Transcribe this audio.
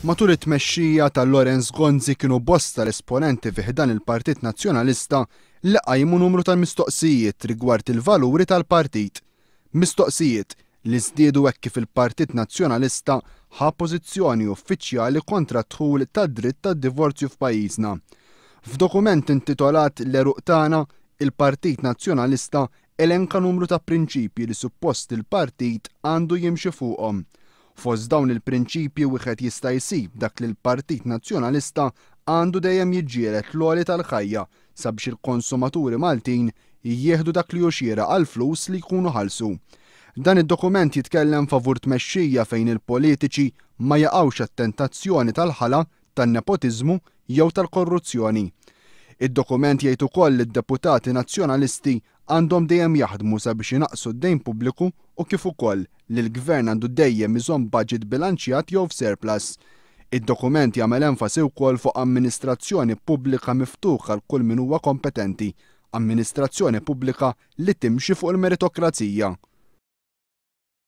Matul it-tmexxija ta' Lorenz Gonzi kienu bosta l-esponenti fih dan il-Partit Nazzjonalista li qajmu numru ta' mistoqsijiet rigward il-valuri tal-partit. Mistoqsijiet li żdiedu hekk kif il-Partit Nazzjonalista ħa pożizzjoni uffiċjali kontra d-dħul tad-dritt tad-divorzju f'pajjiżna. F'dokument intitolat L-Eruq tagħna, il-Partit Nazzjonalista elenka numru ta' prinċipji li suppost il-partit għandu jimxi fuqhom. Fost dawn il-prinċipji wieħed jista' jsib dak li l-Partit Nazzjonalista għandu dejjem jiġġieled l-għoli tal-ħajja sabiex il-konsumaturi Maltin jieħdu dak li xieraq għal flus li jkunu ħalsu. Dan id-dokument jitkellem favur tmexxija fejn il-politiċi ma jaqgħux għat-tentazzjoni tal-ħala, tan-nepotiżmu jew tal-korruzzjoni. Id-dokument jgħid ukoll li d-deputati nazzjonalisti għandhom dejjem jaħdmu sabiex inaqsu d-dejn pubbliku u kif ukoll li l-gvern għandu dejjem iżomm budget bilanċjat jew f'surplus. Id-dokument jagħmel enfasi wkoll fuq amministrazzjoni pubblika miftuħa l kull min huwa kompetenti, amministrazzjoni pubblika li timxi fuq il-meritokrazija.